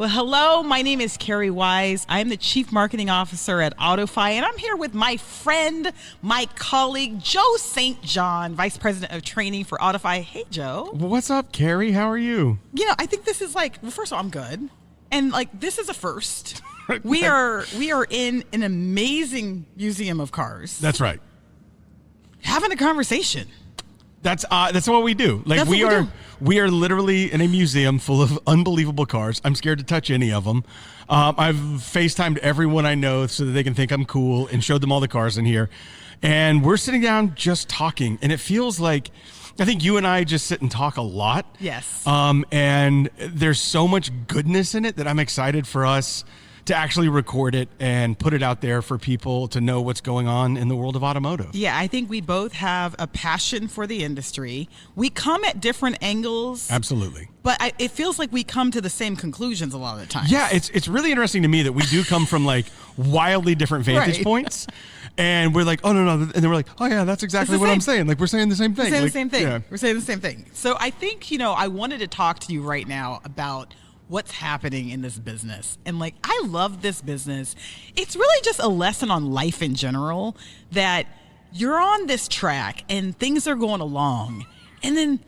Well, hello, my name is Kerri Wise. I'm the Chief Marketing Officer at AutoFi, and I'm here with my friend, my colleague, Joe St. John, Vice President of Training for AutoFi. Hey, Joe. What's up, Kerri? How are you? You know, I think this is like, well, first of all, I'm good. And like, this is a first. We are in an amazing museum of cars. That's right. Having a conversation. That's what we do. Like we are literally in a museum full of unbelievable cars. I'm scared to touch any of them. I've FaceTimed everyone I know so that they can think I'm cool and showed them all the cars in here. And we're sitting down just talking, and it feels like I think you and I just sit and talk a lot. Yes. And there's so much goodness in it that I'm excited for us to actually record it and put it out there for people to know what's going on in the world of automotive. Yeah, I think we both have a passion for the industry. We come at different angles. Absolutely. But it feels like we come to the same conclusions a lot of the time. Yeah, it's really interesting to me that we do come from like wildly different vantage points. And we're like, oh, no. And then we're like, oh, yeah, that's exactly what I'm saying. Like, we're saying the same thing. We're saying the same thing. So I think, I wanted to talk to you right now about what's happening in this business. And like, I love this business. It's really just a lesson on life in general, that you're on this track and things are going along. And then,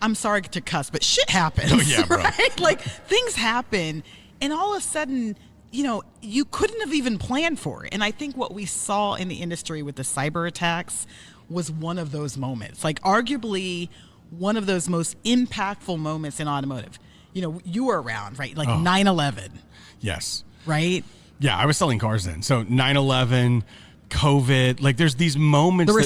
I'm sorry to cuss, but shit happens. Oh, yeah, bro. Right? Like, things happen. And all of a sudden, you couldn't have even planned for it. And I think what we saw in the industry with the cyber attacks was one of those moments. Like, arguably, one of those most impactful moments in automotive. You were around, right? Like 9/11. Yes. Right? Yeah, I was selling cars then. So 9/11, COVID, like there's these moments. The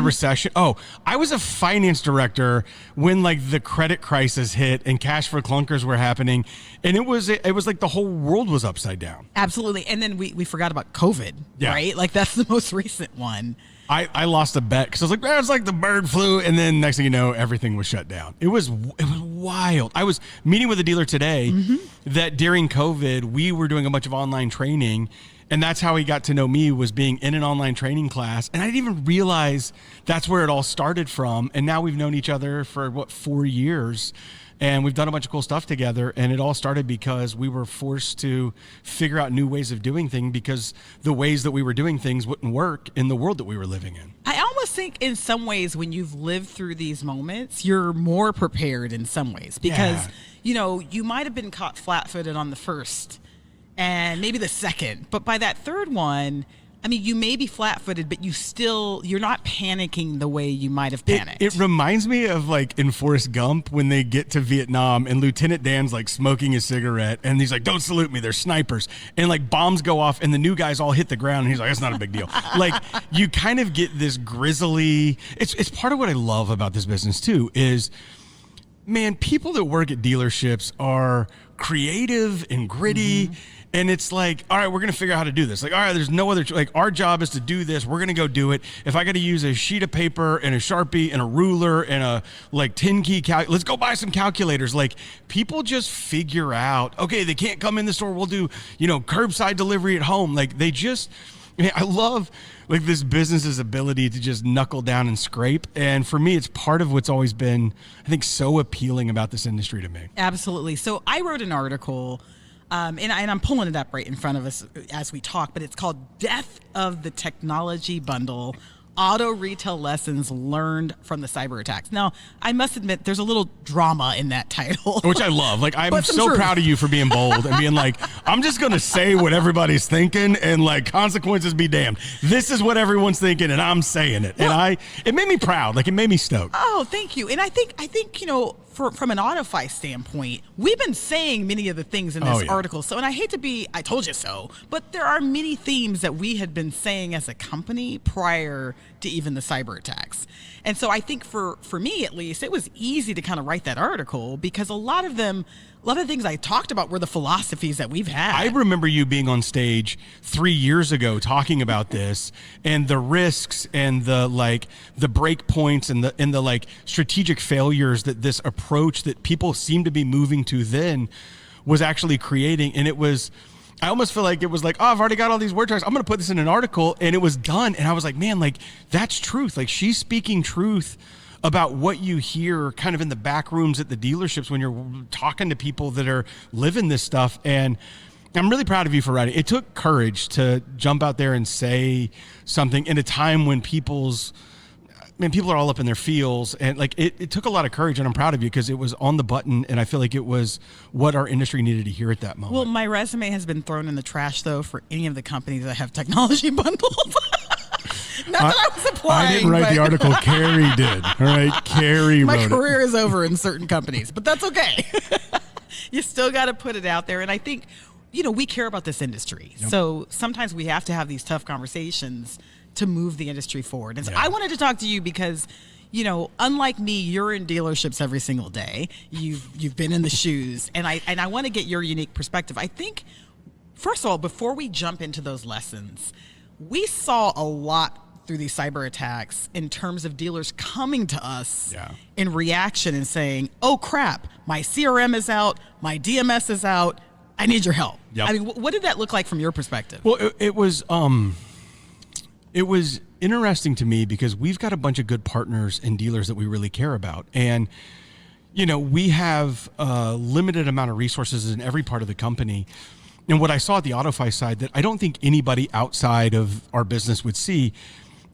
recession. Oh, I was a finance director when like the credit crisis hit and cash for clunkers were happening. And it was like the whole world was upside down. Absolutely. And then we forgot about COVID, right? Like that's the most recent one. I lost a bet because I was like, it's like the bird flu. And then next thing you know, everything was shut down. It was wild. I was meeting with a dealer today that during COVID, we were doing a bunch of online training. And that's how he got to know me, was being in an online training class. And I didn't even realize that's where it all started from. And now we've known each other for 4 years. And we've done a bunch of cool stuff together. And it all started because we were forced to figure out new ways of doing things, because the ways that we were doing things wouldn't work in the world that we were living in. I almost think in some ways when you've lived through these moments, you're more prepared in some ways, because, you might have been caught flat-footed on the first and maybe the second, but by that third one, I mean, you may be flat-footed, but you're not panicking the way you might have panicked. It reminds me of like in Forrest Gump when they get to Vietnam and Lieutenant Dan's like smoking a cigarette and he's like, don't salute me, they're snipers. And like bombs go off and the new guys all hit the ground and he's like, that's not a big deal. Like you kind of get this grisly, it's part of what I love about this business too, is man, people that work at dealerships are creative and gritty. And it's like, all right, we're going to figure out how to do this. Like, all right, there's no other, like our job is to do this. We're going to go do it. If I got to use a sheet of paper and a Sharpie and a ruler and a like 10 key let's go buy some calculators. Like people just figure out, okay, they can't come in the store. We'll do, curbside delivery at home. Like I love like this business's ability to just knuckle down and scrape. And for me, it's part of what's always been, I think, so appealing about this industry to me. Absolutely. So I wrote an article, and I'm pulling it up right in front of us as we talk, but it's called Death of the Technology Bundle, Auto Retail Lessons Learned from the Cyber Attacks. Now, I must admit, there's a little drama in that title. Which I love. Like, I'm so proud of you for being bold and being like, I'm just going to say what everybody's thinking and like consequences be damned. This is what everyone's thinking and I'm saying it. Well, and it made me proud. Like, it made me stoked. Oh, thank you. And I think from an AutoFi standpoint, we've been saying many of the things in this article. So, and I hate to be, I told you so, but there are many themes that we had been saying as a company prior to even the cyber attacks. And so I think for me, at least, it was easy to kind of write that article because a lot of the things I talked about were the philosophies that we've had. I remember you being on stage 3 years ago talking about this and the risks and the break points and the like strategic failures that this approach that people seem to be moving to then was actually creating. And I almost feel like it was like, oh, I've already got all these word tracks. I'm going to put this in an article, and it was done. And I was like, man, like that's truth. Like she's speaking truth about what you hear kind of in the back rooms at the dealerships when you're talking to people that are living this stuff. And I'm really proud of you for writing. It took courage to jump out there and say something in a time when people are all up in their feels, and like it took a lot of courage, and I'm proud of you because it was on the button, and I feel like it was what our industry needed to hear at that moment. Well, my resume has been thrown in the trash though for any of the companies that have technology bundles. Not that I was applying. I didn't write the article. Kerri did. All right, Kerri wrote it. My career is over in certain companies, but that's okay. You still got to put it out there, and I think we care about this industry, so sometimes we have to have these tough conversations to move the industry forward. And so I wanted to talk to you because, unlike me, you're in dealerships every single day. You've been in the shoes, and I want to get your unique perspective. I think, first of all, before we jump into those lessons, we saw a lot through these cyber attacks in terms of dealers coming to us in reaction and saying, "Oh crap, my CRM is out, my DMS is out. I need your help." Yep. I mean, what did that look like from your perspective? Well, it was interesting to me because we've got a bunch of good partners and dealers that we really care about. And, we have a limited amount of resources in every part of the company. And what I saw at the AutoFi side that I don't think anybody outside of our business would see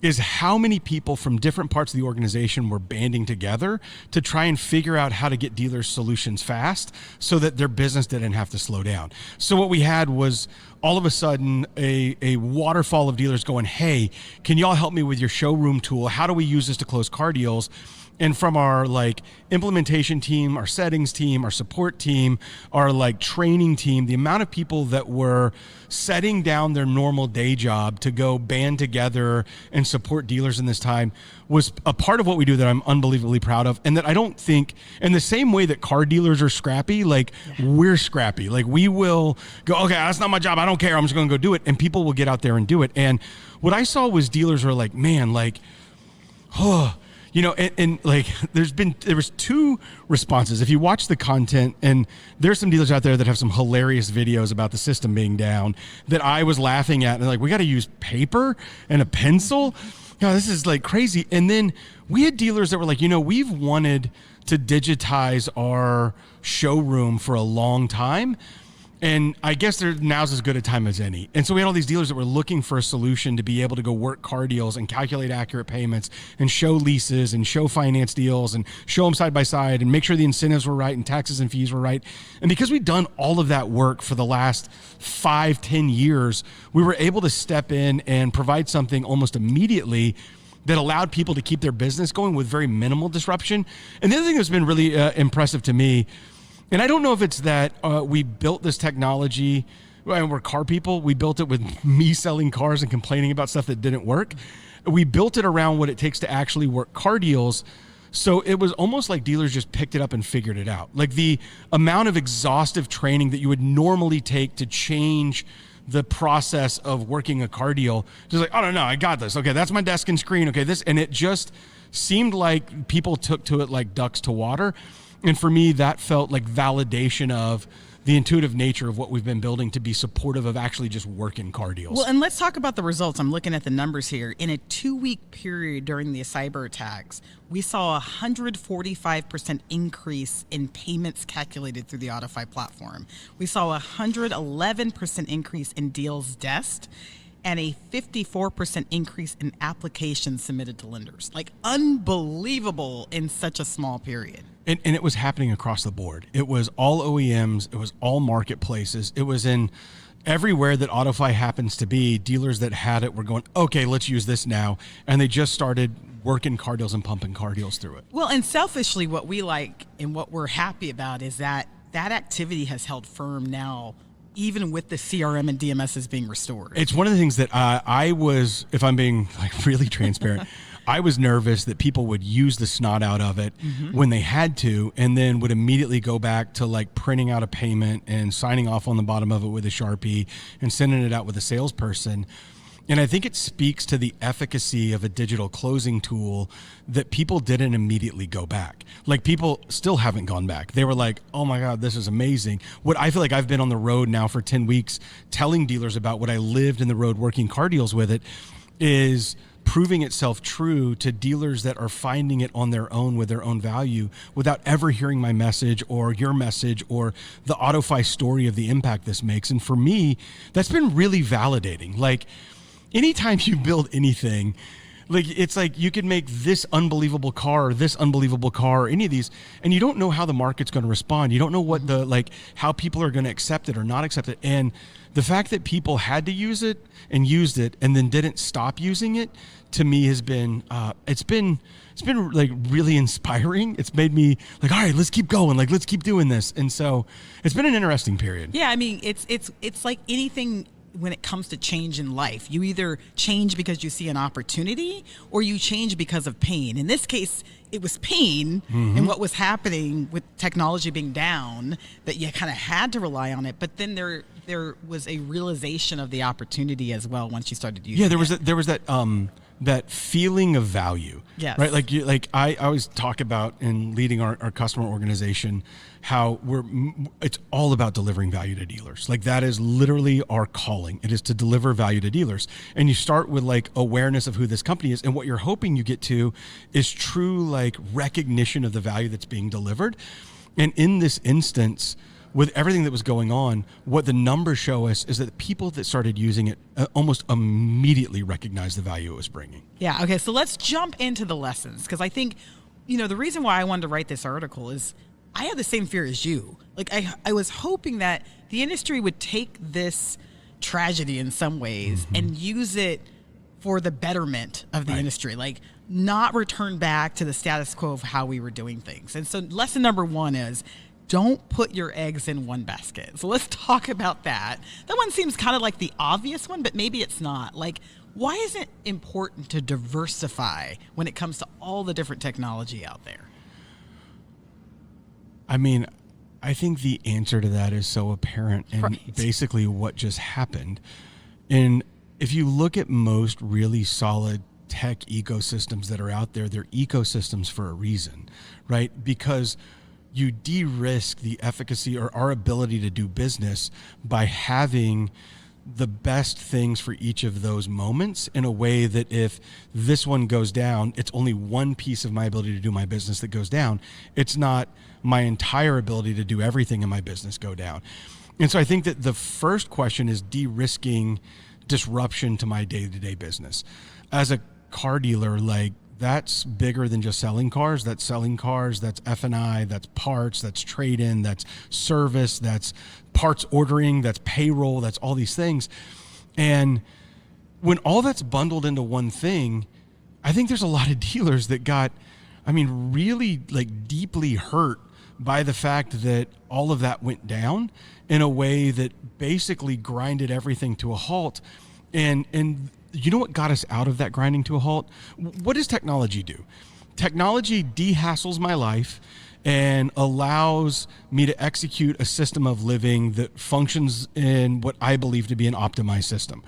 is how many people from different parts of the organization were banding together to try and figure out how to get dealers solutions fast so that their business didn't have to slow down. So what we had was all of a sudden a waterfall of dealers going, "Hey, can y'all help me with your showroom tool? How do we use this to close car deals?" And from our implementation team, our settings team, our support team, our training team, the amount of people that were setting down their normal day job to go band together and support dealers in this time was a part of what we do that I'm unbelievably proud of. And that I don't think, in the same way that car dealers are scrappy, we're scrappy. We will go, "Okay, that's not my job. I don't care. I'm just going to go do it." And people will get out there and do it. And what I saw was dealers were like, "Man, oh." There was two responses. If you watch the content, and there's some dealers out there that have some hilarious videos about the system being down that I was laughing at, and we got to use paper and a pencil. This is crazy. And then we had dealers that were we've wanted to digitize our showroom for a long time. And I guess now's as good a time as any. And so we had all these dealers that were looking for a solution to be able to go work car deals and calculate accurate payments and show leases and show finance deals and show them side by side and make sure the incentives were right and taxes and fees were right. And because we'd done all of that work for the last 5-10 years, we were able to step in and provide something almost immediately that allowed people to keep their business going with very minimal disruption. And the other thing that's been really impressive to me, and I don't know if it's that we built this technology, and we're car people. We built it with me selling cars and complaining about stuff that didn't work. We built it around what it takes to actually work car deals. So it was almost like dealers just picked it up and figured it out. The amount of exhaustive training that you would normally take to change the process of working a car deal, just "Oh, no, I got this. Okay, that's my desk and screen. Okay, this." And it just seemed like people took to it like ducks to water. And for me, that felt like validation of the intuitive nature of what we've been building to be supportive of actually just working car deals. Well, and let's talk about the results. I'm looking at the numbers here. In a 2-week period during the cyber attacks, we saw a 145% increase in payments calculated through the AutoFi platform. We saw a 111% increase in deals desk and a 54% increase in applications submitted to lenders. Unbelievable in such a small period. And it was happening across the board. It was all OEMs. It was all marketplaces. It was in everywhere that AutoFi happens to be. Dealers that had it were going, "Okay, let's use this now." And they just started working car deals and pumping car deals through it. Well, and selfishly, what we like and what we're happy about is that activity has held firm now, even with the CRM and DMSs being restored. It's one of the things that I was, if I'm being really transparent, I was nervous that people would use the snot out of it when they had to, and then would immediately go back to printing out a payment and signing off on the bottom of it with a Sharpie and sending it out with a salesperson. And I think it speaks to the efficacy of a digital closing tool that people didn't immediately go back. People still haven't gone back. They were like, "Oh my God, this is amazing." What I feel like I've been on the road now for 10 weeks telling dealers about what I lived in the road working car deals with it is proving itself true to dealers that are finding it on their own with their own value without ever hearing my message or your message or the AutoFi story of the impact this makes. And for me, that's been really validating. Like, anytime you build anything, like, it's like you can make this unbelievable car, or any of these, and you don't know how the market's going to respond. You don't know what how people are going to accept it or not accept it. And the fact that people had to use it and used it and then didn't stop using it, to me has been, it's been like really inspiring. It's made me like, all right, let's keep going. Like, let's keep doing this. And so it's been an interesting period. Yeah. I mean, it's like anything. When it comes to change in life, you either change because you see an opportunity or you change because of pain. In this case, it was pain and what was happening with technology being down that you kind of had to rely on it. But then there was a realization of the opportunity as well once you started using it. Yeah, there was that feeling of value. Yes. Right. I always talk about in leading our customer organization how it's all about delivering value to dealers. Like, that is literally our calling. It is to deliver value to dealers. And you start with like awareness of who this company is, and what you're hoping you get to is true like recognition of the value that's being delivered. And in this instance, with everything that was going on, what the numbers show us is that the people that started using it almost immediately recognized the value it was bringing. Yeah. Okay. So let's jump into the lessons, because I think, the reason why I wanted to write this article is I had the same fear as you. Like, I was hoping that the industry would take this tragedy in some ways and use it for the betterment of the industry. Like, not return back to the status quo of how we were doing things. And so lesson number one is, don't put your eggs in one basket. So let's talk about that. That one seems kind of like the obvious one, but maybe it's not. Like, why is it important to diversify when it comes to all the different technology out there? I mean, I think the answer to that is so apparent in basically what just happened. And if you look at most really solid tech ecosystems that are out there, they're ecosystems for a reason, right? Because you de-risk the efficacy or our ability to do business by having the best things for each of those moments in a way that if this one goes down, it's only one piece of my ability to do my business that goes down. It's not my entire ability to do everything in my business go down. And so I think that the first question is de-risking disruption to my day-to-day business. As a car dealer, like, that's bigger than just selling cars. That's selling cars, that's F&I, that's parts, that's trade-in, that's service, that's parts ordering, that's payroll, that's all these things. And when all that's bundled into one thing, I think there's a lot of dealers that got, really like deeply hurt by the fact that all of that went down in a way that basically grinded everything to a halt. And you know what got us out of that grinding to a halt? What does technology do? Technology de-hassles my life and allows me to execute a system of living that functions in what I believe to be an optimized system.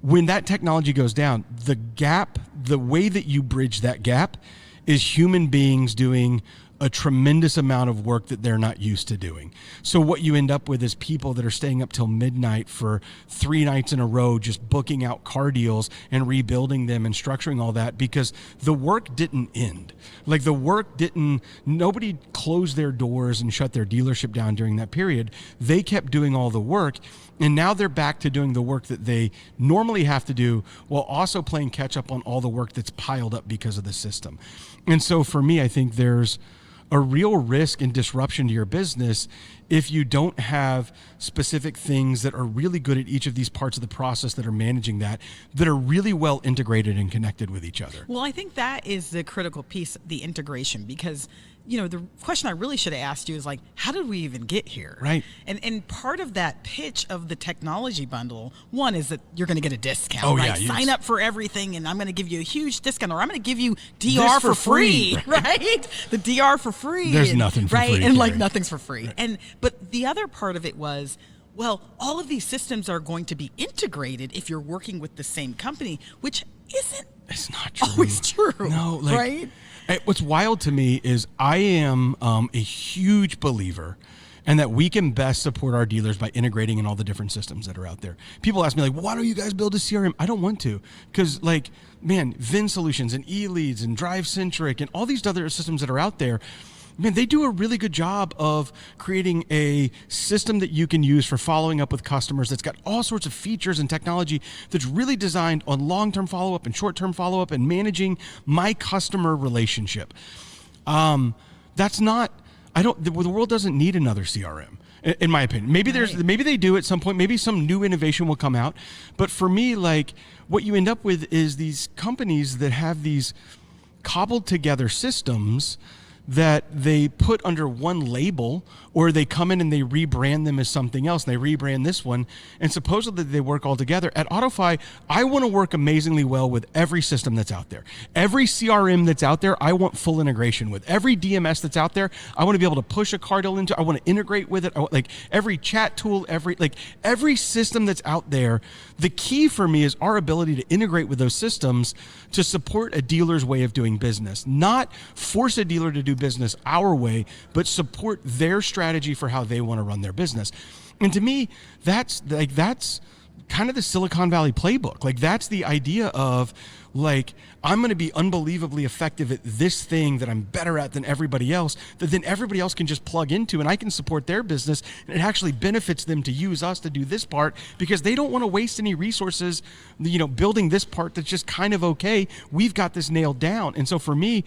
When that technology goes down, the way that you bridge that gap is human beings doing a tremendous amount of work that they're not used to doing. So what you end up with is people that are staying up till midnight for 3 nights in a row, just booking out car deals and rebuilding them and structuring all that, because the work didn't end. Like, nobody closed their doors and shut their dealership down during that period. They kept doing all the work. And now they're back to doing the work that they normally have to do, while also playing catch up on all the work that's piled up because of the system. And so for me, I think there's a real risk and disruption to your business if you don't have specific things that are really good at each of these parts of the process that are managing that are really well integrated and connected with each other. Well, I think that is the critical piece, the integration, because the question I really should have asked you is like, how did we even get here? Right. And part of that pitch of the technology bundle, one is that you're going to get a discount. Oh, right? Yeah. Sign up for everything, and I'm going to give you a huge discount, or I'm going to give you DR for free. Right? The DR for free. There's nothing for free. And like nothing's for free. Right. But the other part of it was, well, all of these systems are going to be integrated if you're working with the same company, which isn't not true. Always true. No, right? What's wild to me is I am a huge believer and that we can best support our dealers by integrating in all the different systems that are out there. People ask me like, why don't you guys build a CRM? I don't want to, because like, man, VIN Solutions and eLeads and DriveCentric and all these other systems that are out there, man, they do a really good job of creating a system that you can use for following up with customers that's got all sorts of features and technology that's really designed on long-term follow-up and short-term follow-up and managing my customer relationship. That's not, the world doesn't need another CRM. In my opinion, maybe maybe they do at some point, maybe some new innovation will come out. But for me, like what you end up with is these companies that have these cobbled together systems that they put under one label, or they come in and they rebrand them as something else. And they rebrand this one, and supposedly they work all together. At AutoFi, I want to work amazingly well with every system that's out there. Every CRM that's out there, I want full integration with. Every DMS that's out there, I want to be able to push a car deal into. I want to integrate with it. I want, like every chat tool, every system that's out there. The key for me is our ability to integrate with those systems to support a dealer's way of doing business, not force a dealer to do business our way, but support their strategy for how they want to run their business. And to me, that's kind of the Silicon Valley playbook. Like that's the idea of like, I'm going to be unbelievably effective at this thing that I'm better at than everybody else, that then everybody else can just plug into, and I can support their business. And it actually benefits them to use us to do this part because they don't want to waste any resources, building this part that's just kind of okay. We've got this nailed down. And so for me,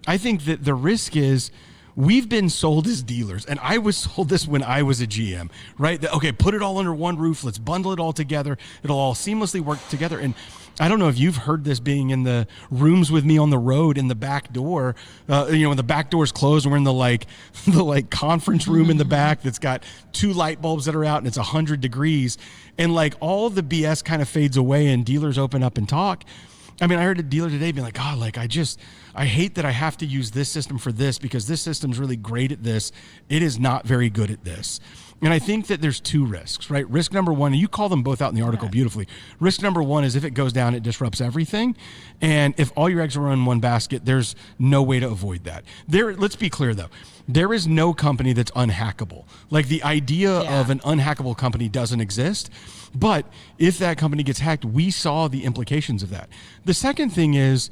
I think that the risk is we've been sold as dealers, and I was sold this when I was a GM, right? Okay, put it all under one roof. Let's bundle it all together. It'll all seamlessly work together. And I don't know if you've heard this being in the rooms with me on the road in the back door, when the back door's closed and we're in the conference room in the back that's got 2 light bulbs that are out and it's 100 degrees, and like all the BS kind of fades away and dealers open up and talk. I mean, I heard a dealer today being like, God, like I hate that I have to use this system for this because this system's really great at this. It is not very good at this. And I think that there's 2 risks, right? Risk number 1, and you call them both out in the article beautifully. Risk number 1 is if it goes down, it disrupts everything. And if all your eggs are in one basket, there's no way to avoid that. Let's be clear though. There is no company that's unhackable. Like the idea of an unhackable company doesn't exist. But if that company gets hacked, we saw the implications of that. The second thing is,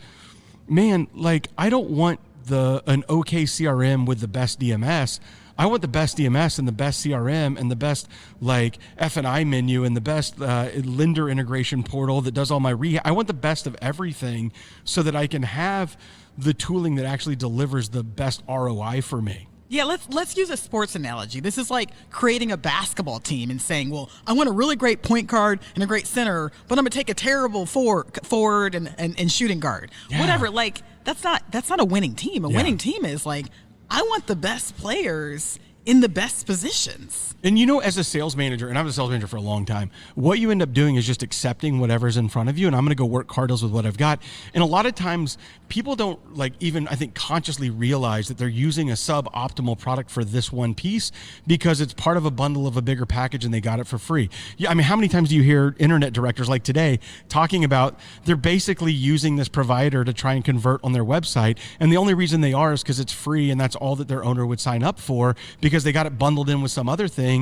man, like I don't want an okay CRM with the best DMS. I want the best DMS and the best CRM and the best like F&I menu and the best lender integration portal that does all my I want the best of everything so that I can have the tooling that actually delivers the best ROI for me. Yeah, let's use a sports analogy. This is like creating a basketball team and saying, well, I want a really great point guard and a great center, but I'm gonna take a terrible forward and shooting guard. Yeah. Whatever. Like that's not a winning team. A winning team is like, I want the best players in the best positions. And as a sales manager, and I was a sales manager for a long time, what you end up doing is just accepting whatever's in front of you, and I'm going to go work car deals with what I've got. And a lot of times, people don't even, I think, consciously realize that they're using a suboptimal product for this one piece because it's part of a bundle of a bigger package and they got it for free. Yeah, I mean, how many times do you hear internet directors like today talking about they're basically using this provider to try and convert on their website, and the only reason they are is because it's free and that's all that their owner would sign up for because they got it bundled in with some other thing.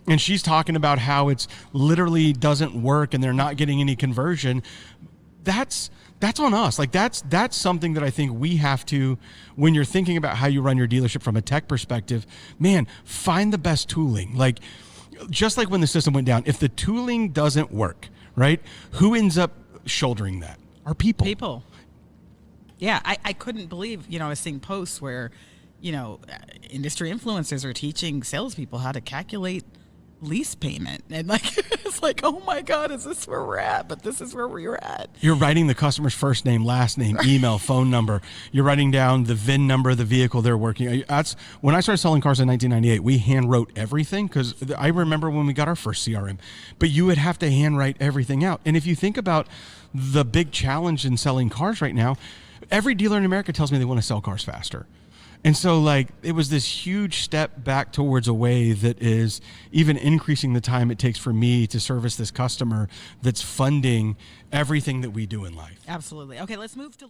And she's talking about how it's literally doesn't work and they're not getting any conversion. That's on us. Like that's something that I think we have to, when you're thinking about how you run your dealership from a tech perspective, man, find the best tooling. Like just like when the system went down, if the tooling doesn't work, right? Who ends up shouldering that? Our people. People. Yeah, I couldn't believe, I was seeing posts where industry influencers are teaching salespeople how to calculate lease payment. And it's like, oh my God, is this where we're at? But this is where we're at. You're writing the customer's first name, last name, email, phone number. You're writing down the VIN number of the vehicle they're working. That's when I started selling cars in 1998, we hand wrote everything because I remember when we got our first CRM, but you would have to hand write everything out. And if you think about the big challenge in selling cars right now, every dealer in America tells me they want to sell cars faster. And so it was this huge step back towards a way that is even increasing the time it takes for me to service this customer that's funding everything that we do in life. Absolutely. Okay, let's move to